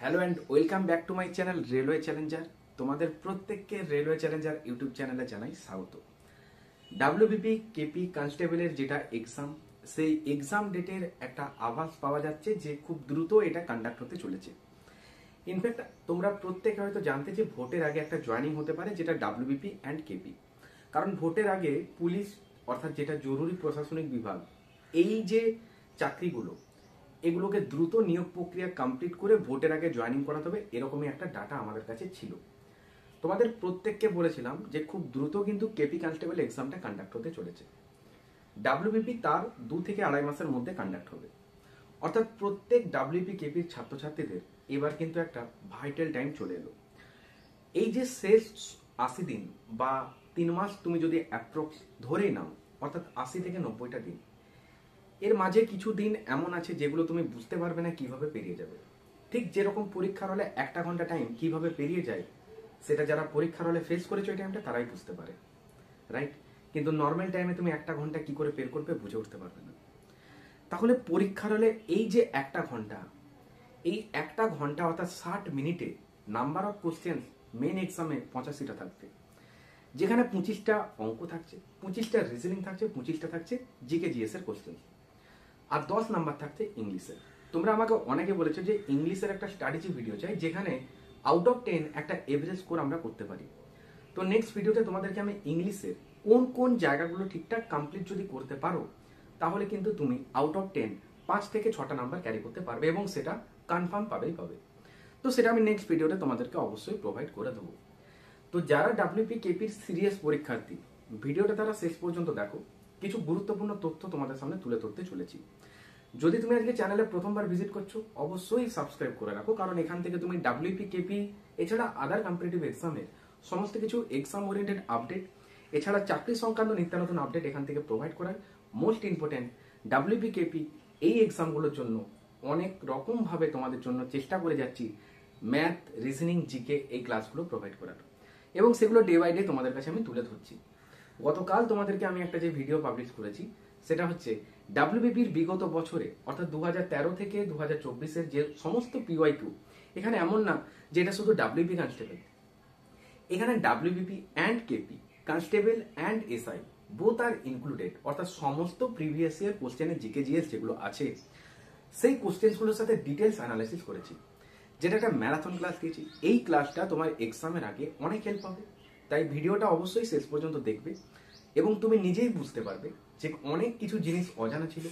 Hello and welcome back to my channel railway Challenger. তোমাদের প্রত্যেককে railway Challenger YouTube চ্যানেলে জানাই স্বাগত। ডাব্লিউবিপি কেপি কনস্টেবলের যেটা এক্সাম, সেই এক্সাম ডেটের একটা আভাস পাওয়া যাচ্ছে যে খুব দ্রুত এটা কন্ডাক্ট হতে চলেছে। ইনফ্যাক্ট তোমরা প্রত্যেকে হয়তো জানতে যে ভোটের আগে একটা জয়েনিং হতে পারে, যেটা ডাব্লিউবিপি অ্যান্ড কেপি। কারণ ভোটের আগে পুলিশ অর্থাৎ যেটা জরুরি প্রশাসনিক বিভাগ, এই যে চাকরিগুলো এগুলোকে দ্রুত নিয়োগ প্রক্রিয়া কমপ্লিট করে ভোটের আগে জয়েনিং করাতে হবে, এরকমই একটা ডাটা আমাদের কাছে ছিল। তোমাদের প্রত্যেককে বলেছিলাম যে খুব দ্রুত কিন্তু কেপি কনস্টেবল এক্সামটা কন্ডাক্ট হতে চলেছে। ডাব্লিউবিপি তার 2 থেকে 2.5 মাসের মধ্যে কন্ডাক্ট হবে। অর্থাৎ প্রত্যেক ডাব্লিউপি কেপির ছাত্রছাত্রীদের এবার কিন্তু একটা ভাইটাল টাইম চলে এলো। এই যে শেষ 80 দিন বা 3 মাস তুমি যদি অ্যাপ্রক্স ধরেই নাও, অর্থাৎ 80 থেকে 90টা দিন, এর মাঝে কিছু দিন এমন আছে যেগুলো তুমি বুঝতে পারবে না কিভাবে পেরিয়ে যাবে। ঠিক যেরকম পরীক্ষার হলে 1 ঘন্টা টাইম কিভাবে পেরিয়ে যায়, সেটা যারা পরীক্ষার হলে ফেস করেছে ওই টাইমটা তারাই বুঝতে পারে, রাইট? কিন্তু নর্মাল টাইমে তুমি 1 ঘন্টা কি করে বের করবে বুঝে উঠতে পারবে না। তাহলে পরীক্ষার হলে এই যে 1 ঘন্টা, এই 1 ঘন্টা অর্থাৎ 60 মিনিটে নাম্বার অফ কোশ্চেন মেন এক্সামে 85টা থাকবে, যেখানে 25টা অঙ্ক থাকছে, 25টা রিজনিং থাকছে, 25টা থাকছে জিকে জিএস এর কোশ্চেন, আর 10 নাম্বার থাকছে ইংলিশের। তোমরা আমাকে অনেকে বলেছো যে ইংলিশের একটা স্ট্র্যাটেজি ভিডিও চাই, যেখানে আউট অফ 10 একটা এভারেজ স্কোর আমরা করতে পারি। তো নেক্সট ভিডিওতে তোমাদেরকে আমি ইংলিশের কোন কোন জায়গাগুলো ঠিকঠাক কমপ্লিট যদি করতে পারো, তাহলে কিন্তু তুমি আউট অফ 10 5 থেকে 6টা নাম্বার ক্যারি করতে পারবে, এবং সেটা কনফার্ম পাবেই পাবে। তো সেটা আমি নেক্সট ভিডিওতে তোমাদেরকে অবশ্যই প্রোভাইড করে দেবো। তো যারা ডাব্লিউপি কেপির সিরিয়াস পরীক্ষার্থী, ভিডিওটা তারা শেষ পর্যন্ত দেখো, কিছু গুরুত্বপূর্ণ তথ্য তোমাদের সামনে তুলে ধরতে চলেছি। যদি তুমি আজকে চ্যানেলে প্রথমবার ভিজিট করছো, অবশ্যই সাবস্ক্রাইব করে রাখো, কারণ এখান থেকে তুমি ডাব্লিউপি কেপি এছাড়া আদার কম্পিটিটিভ এক্সামের সমস্ত কিছু এক্সাম ওরিয়েন্টেড আপডেট, এছাড়া চাকরি সংক্রান্ত নিত্য নতুন আপডেট এখান থেকে প্রোভাইড করার। মোস্ট ইম্পর্টেন্ট, ডাব্লিউপি কেপি এই এক্সামগুলোর জন্য অনেক রকমভাবে তোমাদের জন্য চেষ্টা করে যাচ্ছি ম্যাথ, রিজনিং, জিকে এই ক্লাসগুলো প্রোভাইড করার, এবং সেগুলো ডে বাই ডে তোমাদের কাছে আমি তুলে ধরছি। গতকাল তোমাদেরকে আমি একটা যে ভিডিও পাবলিশ করেছি, সেটা হচ্ছে ডাব্লিউবিপির বিগত বছরে অর্থাৎ 2013 থেকে 2024-এর যে সমস্ত পিওয়াইকিউ। এখানে এমন না যে এটা শুধু ডাব্লিউবি কনস্টেবল, এখানে WBP and KP constable and SI both are included, অর্থাৎ সমস্ত প্রিভিয়াস ইয়ার কোশ্চেনের জিকে জিএস যেগুলো আছে, সেই কোশ্চেনগুলোর সাথে ডিটেলস অ্যানালাইসিস করেছি, যেটা একটা ম্যারাথন ক্লাস দিয়েছি। এই ক্লাসটা তোমার এক্সামের আগে অনেক হেল্প হবে, তাই ভিডিওটা অবশ্যই শেষ পর্যন্ত দেখবে, এবং তুমি নিজেই বুঝতে পারবে যে অনেক কিছু জিনিস অজানা ছিল,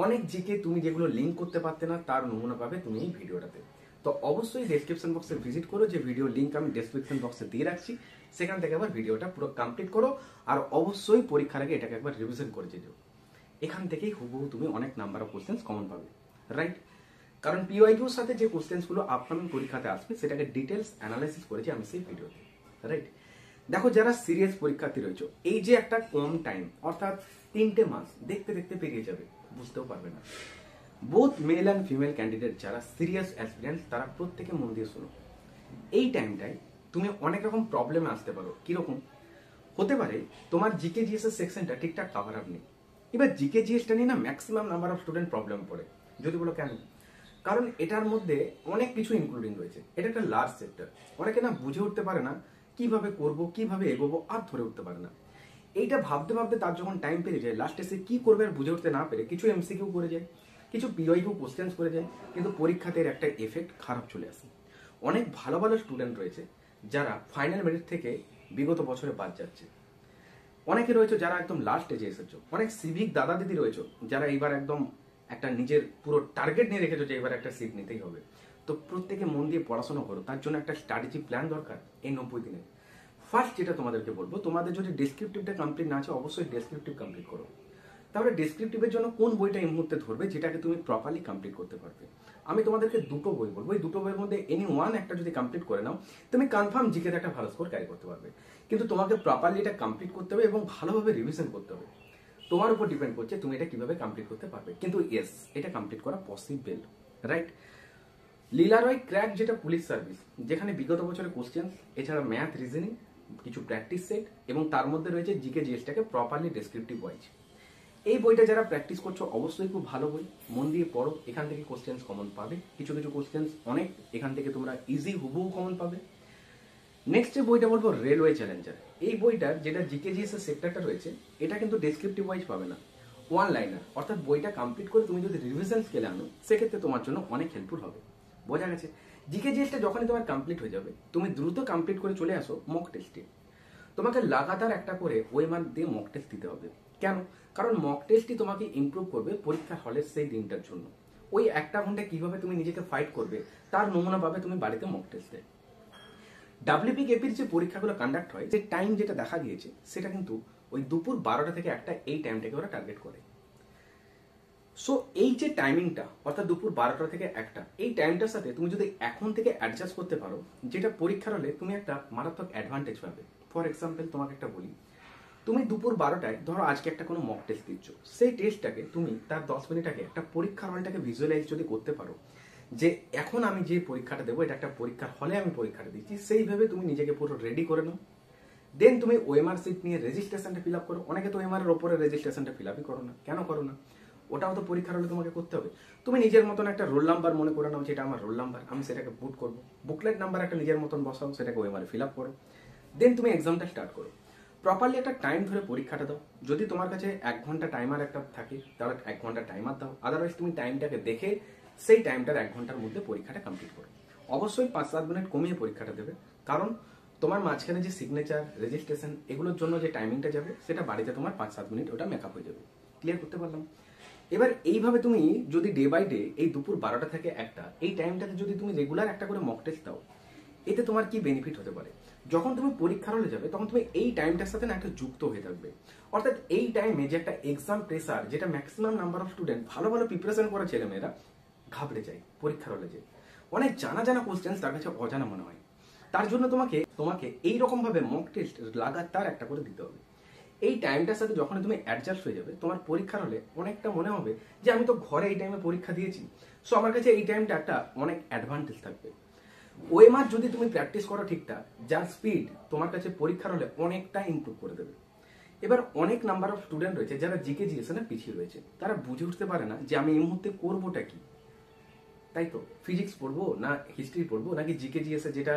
অনেক জিকে তুমি যেগুলো লিঙ্ক করতে পারতে না তার নমুনা পাবে তুমি এই ভিডিওটাতে। তো অবশ্যই ডেসক্রিপশন বক্সে ভিজিট করো, যে ভিডিও লিঙ্ক আমি ডেসক্রিপশন বক্সে দিয়ে রাখছি, সেখান থেকে আবার ভিডিওটা পুরো কমপ্লিট করো, আর অবশ্যই পরীক্ষার আগে এটাকে একবার রিভিশন করে যেও। এখান থেকেই হুবহু তুমি অনেক নাম্বার অফ কোশ্চেন কমন পাবে, রাইট? কারণ পিওয়াইকিউর সাথে যে কোশ্চেনগুলো আপকামিং পরীক্ষাতে আসবে সেটাকে ডিটেলস অ্যানালাইসিস করেছি আমি সেই ভিডিওতে, রাইট? দেখো, যারা সিরিয়াস পরীক্ষার্থী রয়েছে, এই যে একটা কম টাইম অর্থাৎ 3টে মাস দেখতে দেখতে পেরিয়ে যাবে, বুঝতেও পারবে না। Both male and female candidate যারা সিরিয়াস অ্যাসপিরেন্টস, তারা প্রত্যেকে মন দিয়ে শোনো। এই টাইমটায় তুমি অনেক রকম প্রবলেমে আসতে পারো। কিরকম হতে পারে? তোমার জিকে জিএস এর সেকশনটা ঠিকঠাক কভার আপ নেই। এবার জিকে জিএসটা নিয়ে না maximum number of student problem পড়ে। যদি বলো কেন? কারণ এটার মধ্যে অনেক কিছু ইনক্লুডিং রয়েছে, এটা একটা লার্জ সেক্টর। অনেকে না বুঝে উঠতে পারে না কিভাবে করব, কিভাবে এগোবো, আর ধরে উঠতে পারে না। এইটা ভাবতে ভাবতে তার যখন টাইম পেরিয়ে যায়, লাস্টে সে কি করবে আর বুঝে উঠতে না পেরে কিছু এমসিকিউ করে যায়, কিছু পিওয়াইকিউ কোশ্চেন্স করে যায়, কিন্তু পরীক্ষাতে এর একটা এফেক্ট খারাপ চলে আসে। অনেক ভালো ভালো স্টুডেন্ট রয়েছে যারা ফাইনাল মেরিট থেকে বিগত বছরে বাদ যাচ্ছে। অনেকে রয়েছে যারা একদম লাস্ট স্টেজে এসেছো। অনেক সিভিক দাদা দিদি রয়েছে যারা এইবার একদম একটা নিজের পুরো টার্গেট নিয়ে রেখেছো যে এবার একটা সিট নিতেই হবে। তো প্রত্যেকে মন দিয়ে পড়াশোনা করো, তার জন্য একটা স্ট্র্যাটেজি প্ল্যান দরকার এই 90 দিনে। ফার্স্ট যেটা তোমাদেরকে বলবো, তোমাদের যদি ডেসক্রিপটিভটা কমপ্লিট না আছে, অবশ্যই ডেসক্রিপটিভ কমপ্লিট করো। তাহলে ডেসক্রিপটিভের জন্য কোন বইটা এই মুহূর্তে ধরবে যেটাকে তুমি প্রপারলি কমপ্লিট করতে পারবে? আমি তোমাদেরকে 2টো বই বলবো, এই 2টো বইয়ের মধ্যে এনি ওয়ান একটা যদি কমপ্লিট করে নাও, তুমি কনফার্ম জিকেতে একটা ভালো স্কোর ক্যারি করতে পারবে। কিন্তু তোমাকে প্রপারলি এটা কমপ্লিট করতে হবে এবং ভালোভাবে রিভিশন করতে হবে। তোমার উপর ডিপেন্ড করছে তুমি এটা কিভাবে কমপ্লিট করতে পারবে। কিন্তু ইয়েস, এটা কমপ্লিট করা পসিবল, রাইট? লীলা রয় ক্র্যাক, যেটা পুলিশ সার্ভিস, যেখানে বিগত বছরের কোশ্চেন এছাড়া ম্যাথ, রিজনিং, কিছু প্র্যাকটিস সেট, এবং তার মধ্যে রয়েছে জিকে জিএসটাকে প্রপারলি ডেসক্রিপটিভ ওয়াইজ। এই বইটা যারা প্র্যাকটিস করছো অবশ্যই খুব ভালো বই, মন দিয়ে পড়ো, এখান থেকে কোশ্চেন্স কমন পাবে, কিছু কিছু কোশ্চেন্স অনেক এখান থেকে তোমরা ইজি হুবহু কমন পাবে। নেক্সট যে বইটা বলবো রেলওয়ে চ্যালেঞ্জার। এই বইটার যেটা জিকেজিএস এর সেক্টরটা রয়েছে এটা কিন্তু ডেসক্রিপটিভ ওয়াইজ পাবে না, ওয়ান লাইনার, অর্থাৎ বইটা কমপ্লিট করে তুমি যদি রিভিশন স্কেলে আনো সেক্ষেত্রে তোমার জন্য অনেক হেল্পফুল হবে। বোঝা গেছে? জিকেজিএসটা যখনই তোমার কমপ্লিট হয়ে যাবে তুমি দ্রুত কমপ্লিট করে চলে আসো মক টেস্টে। তোমাকে লাগাতার একটা করে ওএমআর দিয়ে মক টেস্ট দিতে হবে। কেন? কারণ মক টেস্টই তোমাকে ইমপ্রুভ করবে পরীক্ষার হলের সেই দিনটার জন্য। ওই একটা ঘন্টা কিভাবে তুমি নিজেকে ফাইট করবে তার নমুনা পাবে তুমি বাড়িতে মক টেস্টে। ডাব্লিউপিকেপির যে পরীক্ষাগুলো কন্ডাক্ট হয়, যে টাইম যেটা দেখা গিয়েছে সেটা কিন্তু ওই দুপুর 12টা থেকে 1টা, এই টাইমটাকে ওরা টার্গেট করে। সো এই যে টাইমিংটা অর্থাৎ দুপুর 12টা থেকে 1টা, এই টাইমটার সাথে তুমি যদি এখন থেকে অ্যাডজাস্ট করতে পারো, যেটা পরীক্ষার হলে তুমি একটা মারাত্মক অ্যাডভান্টেজ পাবে। ফর এক্সাম্পল তোমাকে একটা বলি, তুমি দুপুর 12টায় ধরো আজকে একটা কোনো মক টেস্ট দিচ্ছ, সেই টেস্টটাকে তুমি তার 10 মিনিট আগে একটা পরীক্ষার হলটাকে ভিজুয়ালাইজ যদি করতে পারো, যে এখন আমি যে পরীক্ষাটা দেবো এটা একটা পরীক্ষার হলে আমি পরীক্ষাটা দিচ্ছি, সেইভাবে তুমি নিজেকে পুরো রেডি করে নাও। দেন তুমি ওএমআর সিট নিয়ে রেজিস্ট্রেশনটা ফিল আপ করো। অনেকে তো ওএমআর এর ওপরে রেজিস্ট্রেশনটা ফিল আপই করো না, কেন করো না? ওটাও তো পরীক্ষার হলে তোমাকে করতে হবে। তুমি নিজের মতন একটা রোল নাম্বার মনে করে নাও, যেটা আমার রোল নাম্বার, আমি সেটাকে বুট করবো। বুকলেট নাম্বার একটা নিজের মতন বসাও, সেটাকে ওএমআর ফিল আপ করো। দেন তুমি এক্সামটা স্টার্ট করো। প্রপারলি একটা টাইম ধরে পরীক্ষাটা দাও। যদি তোমার কাছে 1 ঘন্টা টাইমার একটা থাকে তাহলে 1 ঘন্টা টাইমার দাও, আদারওয়াইজ তুমি টাইমটাকে দেখে সেই টাইমটার 1 ঘন্টার মধ্যে পরীক্ষাটা কমপ্লিট করো। অবশ্যই 5-7 মিনিট কমিয়ে পরীক্ষাটা দেবে, কারণ তোমার মাঝখানে যে সিগনেচার, রেজিস্ট্রেশন এগুলোর জন্য যে টাইমিংটা যাবে সেটা বাড়িতে তোমার 5-7 মিনিট ওটা মেকআপ হয়ে যাবে। ক্লিয়ার করতে পারলাম? এবার এইভাবে তুমি যদি ডে বাই ডে এই দুপুর 12টা থেকে 1টা এই টাইমটাতে যদি তুমি রেগুলার একটা করে মক টেস্ট দাও, এতে তোমার কি বেনিফিট হতে পারে? যখন তুমি পরীক্ষার হলে যাবে তখন তুমি এই টাইমটার সাথে না একটা যুক্ত হয়ে থাকবে। অর্থাৎ এই টাইমে যে একটা এক্সাম প্রেসার, যেটা ম্যাক্সিমাম নাম্বার অফ স্টুডেন্ট ভালো ভালো প্রিপারেশন করা ছেলেমেয়েরা ঘাবড়ে যায় পরীক্ষার হলে, যে অনেক জানা জানা কোশ্চেন তার কাছে অজানা মনে হয়। তার জন্য তোমাকে এইরকম ভাবে মক টেস্ট লাগাতার একটা করে দিতে হবে। এই টাইমটার সাথে যখন তুমি অ্যাডজাস্ট হয়ে যাবে, তোমার পরীক্ষার হলে অনেকটা মনে হবে যে আমি তো ঘরে এই টাইমে পরীক্ষা দিয়েছি, সো আমার কাছে এই টাইমটা একটা অনেক অ্যাডভান্টেজ থাকবে। ওএমআর যদি তুমি প্র্যাকটিস করো ঠিকঠাক, যার স্পিড তোমার কাছে পরীক্ষার হলে অনেকটা ইমপ্রুভ করে দেবে। এবার অনেক নাম্বার অফ স্টুডেন্ট রয়েছে যারা জিকে জিএসএ পিছিয়ে রয়েছে, তারা বুঝে উঠতে পারে না যে আমি এই মুহূর্তে করবোটা কি। তাই তো ফিজিক্স পড়বো না হিস্ট্রি পড়বো, নাকি জিকে জিএসএ যেটা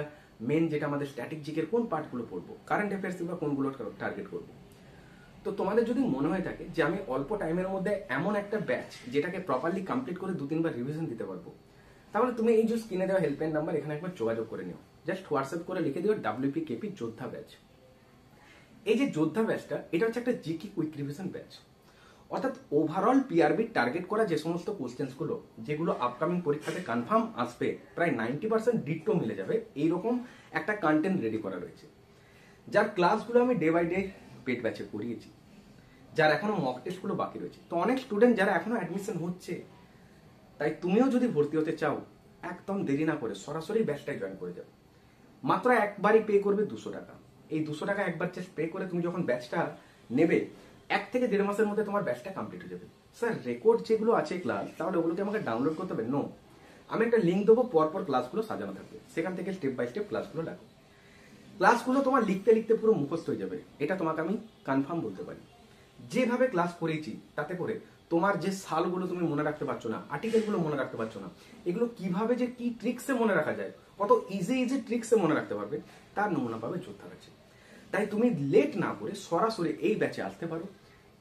মেন, যেটা আমাদের স্ট্যাটিক জিকের কোন পার্টগুলো পড়বো, কারেন্ট অ্যাফেয়ার্স বা কোনগুলো টার্গেট করবো। তো তোমাদের যদি মনে হয়ে থাকে যে আমি অল্প টাইমের মধ্যে এমন একটা ব্যাচ যেটাকে প্রপারলি কমপ্লিট করে 2-3 বার রিভিশন দিতে পারবো, তাহলে তুমি এই যে স্ক্রিনে দেওয়া হেল্পলাইন নাম্বার এখানে একবার যোগাযোগ করে নিও। জাস্ট হোয়াটসঅ্যাপ করে লিখে দিও WPKP যোদ্ধা ব্যাচ। এই যে যোদ্ধা ব্যাচটা, এটা হচ্ছে একটা জিকে কুইক রিভিশন ব্যাচ। অর্থাৎ ওভারঅল পিআরবি টার্গেট করা যে সমস্ত কোশ্চেন্সগুলো যেগুলো আপকামিং পরীক্ষাতে কনফার্ম আসবে, প্রায় 90% ডিট্টো মিলে যাবে, এইরকম একটা কন্টেন্ট রেডি করা রয়েছে। যার ক্লাসগুলো আমি ডে বাই ডে পেড ব্যাচে করিয়েছি, যার এখনো মক টেস্টগুলো বাকি রয়েছে। তো অনেক স্টুডেন্ট যারা এখনো অ্যাডমিশন হচ্ছে, তাই তুমিও যদি ভর্তি হতে চাও একদম দেরি না করে সরাসরি ব্যাচটায় জয়েন করে যাও। মাত্র একবারই পে করবে 200 টাকা। এই 200 টাকা একবার জাস্ট পে করে তুমি যখন ব্যাচটা নেবে, 1 থেকে 1.5 মাসের মধ্যে তোমার ব্যাচটা কমপ্লিট হয়ে যাবে। স্যার রেকর্ড যেগুলো আছে ক্লাস, তাহলে ওগুলোকে আমাকে ডাউনলোড করতে হবে? নো, আমি একটা লিঙ্ক দেবো, পরপর ক্লাসগুলো সাজানো থাকবে, সেখান থেকে স্টেপ বাই স্টেপ ক্লাসগুলো লাগবে। ক্লাসগুলো তোমার লিখতে লিখতে পুরো মুখস্থ হয়ে যাবে, এটা তোমাকে আমি কনফার্ম বলতে পারি। যেভাবে ক্লাস করিয়েছি তাতে করে তোমার যে সালগুলো তুমি মনে রাখতে পারছো না, আর্টিকেলগুলো মনে রাখতে পারছো না, এগুলো কিভাবে যে কি ট্রিক্সে মনে রাখা যায়, কত ইজি ইজি ট্রিক্সে মনে রাখতে পারবে, তার নমুনা পাবে যোদ্ধা ব্যাচে। তাই তুমি লেট না করে সরাসরি এই ব্যাচে আসতে পারো।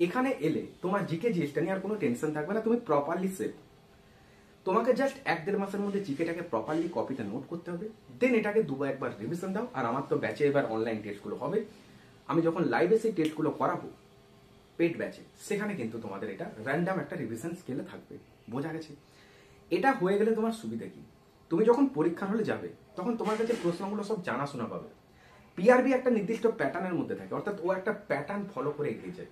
এখানে এলে তোমার জিকে জিএসটা নিয়ে আর কোনো টেনশন থাকবে না, তুমি প্রপারলি সেভ। তোমাকে জাস্ট 1-1.5 মাসের মধ্যে জিকেটাকে প্রপারলি কপিতে নোট করতে হবে, দেন এটাকে 2-1 বার রিভিশন দাও। আর আমার তো ব্যাচে এবার অনলাইন টেস্টগুলো হবে, আমি যখন লাইভে সেই টেস্টগুলো করাবো পেড ব্যাচে, সেখানে কিন্তু তোমাদের এটা র্যান্ডাম একটা রিভিশন স্কেলে থাকবে। বোঝা গেছে? এটা হয়ে গেলে তোমার সুবিধা কি, তুমি যখন পরীক্ষার হলে যাবে তখন তোমার কাছে প্রশ্নগুলো সব জানাশোনা পাবে। পিআরবি একটা নির্দিষ্ট প্যাটার্নের মধ্যে থাকে, অর্থাৎ ও একটা প্যাটার্ন ফলো করে এগিয়ে যায়,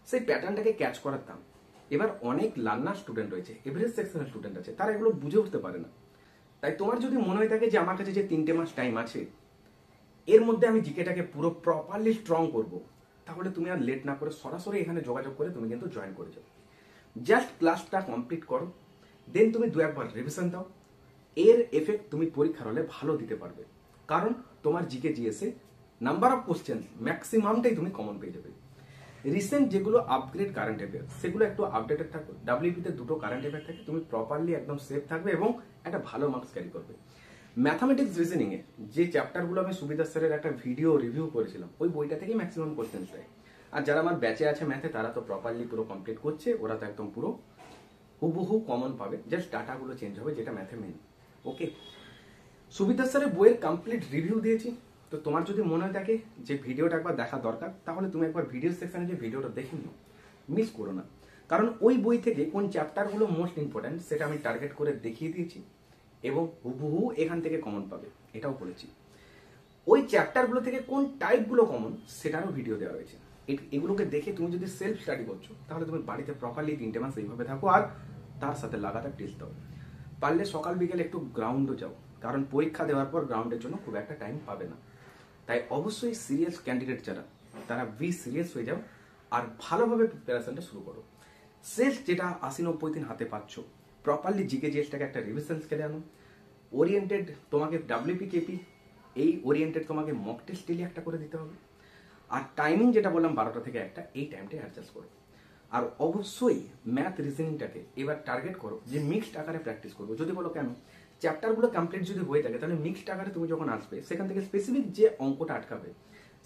সেই প্যাটার্নটাকে ক্যাচ করার দাম। এবার অনেক লার্নার স্টুডেন্ট রয়েছে, এভারেজ সেকশনের স্টুডেন্ট আছে, তারা এগুলো বুঝে উঠতে পারে না। তাই তোমার যদি মনে হয়ে থাকে যে আমার কাছে যে 3টে মাস টাইম আছে, এর মধ্যে আমি জিকেটাকে পুরো প্রপারলি স্ট্রং করব, তাহলে তুমি আর লেট না করে সরাসরি এখানে যোগাযোগ করে তুমি কিন্তু জয়েন করে যাও। জাস্ট ক্লাসটা কমপ্লিট করো, দেন তুমি 2-1 বার রিভিশন দাও। এর এফেক্ট তুমি পরীক্ষার হলে ভালো দিতে পারবে, কারণ তোমার GK GSA number of question ম্যাক্সিমামটাই তুমি কমন পেয়ে যাবে। রিসেন্ট যেগুলো আপগ্রেড কারেন্ট অ্যাফেয়ার সেগুলো একটু আপডেটেড থাকবে। ডাব্লিউপিতে দুটো কারেন্ট অ্যাফেয়ার থাকে, তুমি প্রপারলি একদম সেফ থাকবে এবং একটা ভালো মার্কস ক্যারি করবে। ম্যাথামেটিক্স রিজনিং এ যে চ্যাপ্টারগুলো আমি সুবিধা স্যারের একটা ভিডিও রিভিউ করেছিলাম, ওই বইটা থেকেই ম্যাক্সিমাম কোশ্চেন দেয়। আর যারা আমার ব্যাচে আছে ম্যাথে, তারা তো প্রপারলি পুরো কমপ্লিট করছে, ওরা তো একদম পুরো হুবহু কমন পাবে, জাস্ট ডাটাগুলো চেঞ্জ হবে, যেটা ম্যাথে মেন। ওকে, সুবিধা স্যারের বইয়ের কমপ্লিট রিভিউ দিয়েছি। তো তোমার যদি মনে হয় থাকে যে ভিডিওটা একবার দেখা দরকার, তাহলে তুমি একবার ভিডিও সেকশনে যে ভিডিওটা দেখে নিও, মিস করো না। কারণ ওই বই থেকে কোন চ্যাপ্টারগুলো মোস্ট ইম্পর্টেন্ট সেটা আমি টার্গেট করে দেখিয়ে দিয়েছি, এবং হুবহু এখান থেকে কমন পাবে এটাও বলেছি। ওই চ্যাপ্টারগুলো থেকে কোন টাইপগুলো কমন সেটারও ভিডিও দেওয়া হয়েছে। এগুলোকে দেখে তুমি যদি সেলফ স্টাডি করছো, তাহলে তুমি বাড়িতে প্রপারলি 3 মাস এইভাবে থাকো, আর তার সাথে লাগাতার টেস্ট দাও। পারলে সকাল বিকেল একটু গ্রাউন্ডও যাও, কারণ পরীক্ষা দেওয়ার পর গ্রাউন্ডের জন্য খুব একটা টাইম পাবে না। তাই অবশ্যই সিরিয়াস ক্যান্ডিডেট যারা, তারা সিরিয়াস হয়ে যাও আর ভালোভাবে প্রিপারেশনটা শুরু করো। শেষ যেটা 80-90 দিন হাতে পাচ্ছ, প্রপারলি জিকে জিএসটাকে একটা রিভিশন স্কেলে আনো। ওরিয়েন্টেড তোমাকে ডাব্লিউপি কেপি এই ওরিয়েন্টেড তোমাকে মক টেস্ট ডেলি একটা করে দিতে হবে। আর টাইমিং যেটা বললাম 12টা থেকে 1টা, এই টাইমটা অ্যাডজাস্ট করো। আর অবশ্যই ম্যাথ রিজনিংটাকে এবার টার্গেট করো যে মিক্সড আকারে প্র্যাকটিস করবো। যদি বলো কেন, চ্যাপ্টারগুলো কমপ্লিট যদি হয়ে থাকে, তাহলে মিক্সড আকারে তুমি যখন আসবে, সেখান থেকে স্পেসিফিক যে অঙ্কটা আটকাবে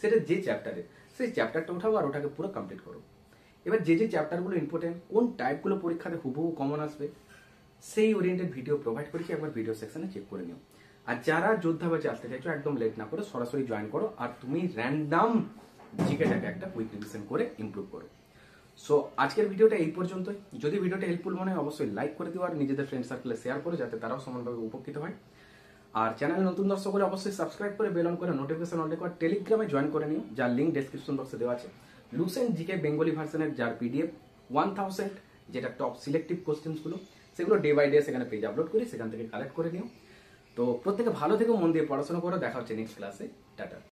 সেটা যে চ্যাপ্টারে, সেই চ্যাপ্টারটা উঠাও আর ওটাকে পুরো কমপ্লিট করো। এবার যে যে চ্যাপ্টারগুলো ইম্পর্টেন্ট, কোন টাইপগুলো পরীক্ষাতে হুবহু কমন আসবে, সেই ওরিয়েন্টেড ভিডিও প্রোভাইড করেছি, একবার ভিডিও সেকশনে চেক করে নিও। আর যারা যোদ্ধা ব্যাচে আসতে চাইছো, একদম লেট না করে সরাসরি জয়েন করো, আর তুমি র্যান্ডাম জিকেটাকে একটা কুইক রিভিশন করে ইমপ্রুভ করো। সো আজকের ভিডিওটা এই পর্যন্তই। যদি ভিডিওটা হেল্পফুল মনে হয়, অবশ্যই লাইক করে দিও আর নিজেদের ফ্রেন্ড সার্কেলে শেয়ার করো, যাতে তারাও সমানভাবে উপকৃত হয়। আর চ্যানেলে নতুন দর্শক হলে অবশ্যই সাবস্ক্রাইব করে বেল অন করে নোটিফিকেশন অন করে টেলিগ্রামে জয়েন করে নিও, যার লিঙ্ক ডেসক্রিপশন বক্সে দেওয়া আছে। লুসেন্ট জিকে বেঙ্গলি ভার্সনের যার পিডিএফ 1000, যেটা টপ সিলেক্টিভ কোশ্চেন্সগুলো, সেগুলো ডে বাই ডে সেখানে পেজ আপলোড করি, সেখান থেকে কালেক্ট করে নিও। তো প্রত্যেকে ভালো থেকো, মন দিয়ে পড়াশোনা করো। দেখা হচ্ছে নেক্সট ক্লাসে। টাটা।